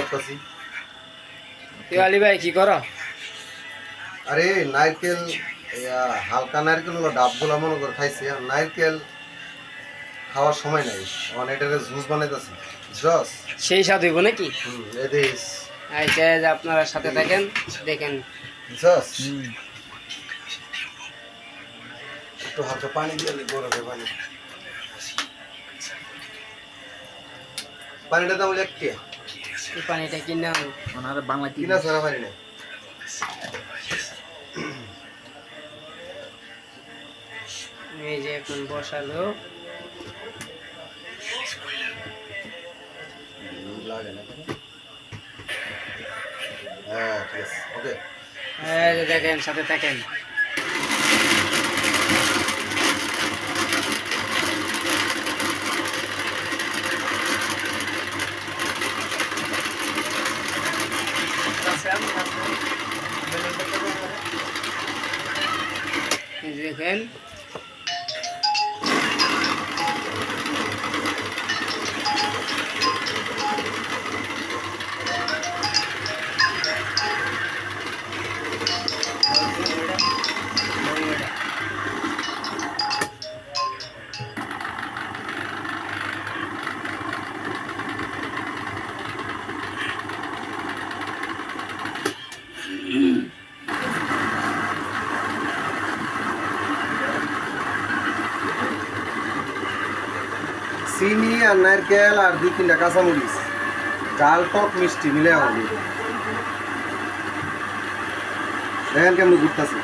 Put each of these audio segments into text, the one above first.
করতেছি। আলী ভাই কি করো? আরে নারকেল, হালকা নারকেল হলো ডাবগুলা মনে করে খাইছি। আর নারকেল খাওয়ার সময় নাই, এখন এটাকে জুস বানাইতেছি। জস সেই স্বাদ হইব নাকি? এই দিস আচ্ছা, যে আপনারা সাথে থাকেন, দেখেন। জস একটু হালকা পানি দিয়ে বরফে পানি, পানিটা দাম হলো 1 টাকা। এই পানিটা কিনা ওনার বাংলা কিনা ছাড়া পানি নেই। এই যে এখন বসালো। লাগে না? হ্যাঁ ঠিক আছে, ওকে। এই যে দেখেন, সাথে থাকেন। এই যে দেখেন, চিনি আর নারকেল আর 2-3টা কাঁচামরিচ, ডাল টক মিষ্টি মিলে হবে। দেখেন কেমন ঘুরতেছে।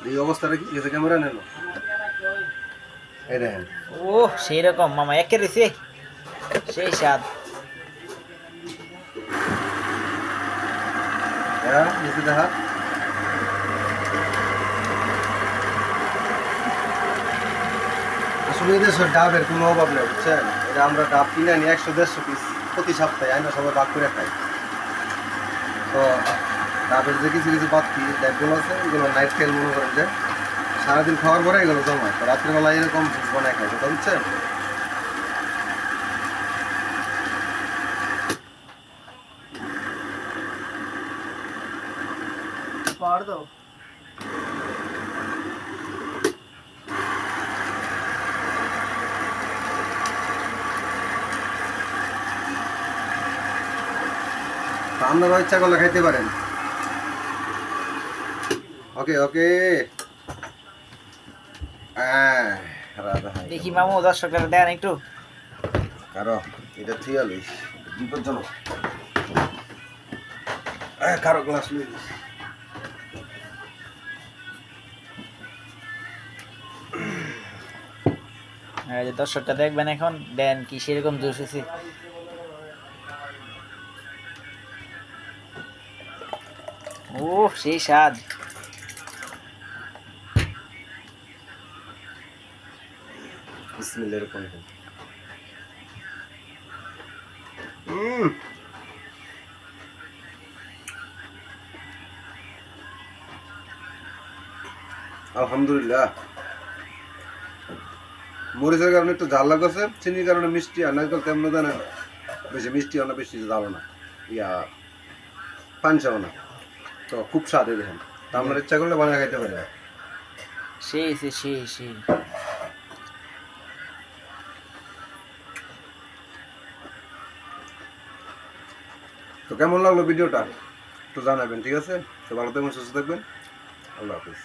এই অবস্থাটা কি এসে ক্যামেরা নেন? এই দেখেন, ও সেই রকম মামা একে রয়েছে সেই স্বাদ। হ্যাঁ নিচে দেখা। আসলে এই দেশের ডাবের কোনো অভাব নেই, বুঝছেন? এটা আমরা ডাব কিনে আনি 100-150 পিস প্রতি সপ্তাহে, আইনা সবাই ভাগ করে খাই। তো ডাবের যে কিছু কিছু বাকি ডাবগুলো আছে, এগুলো নাইট খেল মনে করেন যে সারাদিন খাওয়ার পরে এগুলো জমায়, তো রাত্রিবেলা এরকম জুস বানায় খাই, কথা বুঝছেন? পাওয়ার দাও। তো আপনারা ইচ্ছা করলে খাইতে পারেন। ওকে ওকে। দেখি মামু দর্শকরা দেন একটু। কারো এটা থিয়ালিস বিপজ্জনক। কারো গ্লাস নিয়ে নিস। এই যে দর্শকটা দেখবেন এখন, দেন কি সেরকম জুস আছে। ও সেই স্বাদ। বিসমিল্লাহির রহমানির রহিম। আলহামদুলিল্লাহ। মরিচের কারণে একটু ঝাল লাগতেছে, চিনির কারণে মিষ্টি, আর নারকেল তেমন দেন বেশি মিষ্টি হয় না, বেশি ঝালও না, পানসাও না। তো খুব স্বাদ এই দেখেন। তা আপনার ইচ্ছা করলে বানিয়ে খাইতে পারে। সেই সেই সেই। তো কেমন লাগলো ভিডিওটা একটু জানাবেন, ঠিক আছে? তো ভালো থাকবেন, সুস্থ থাকবেন, আল্লাহ হাফিজ।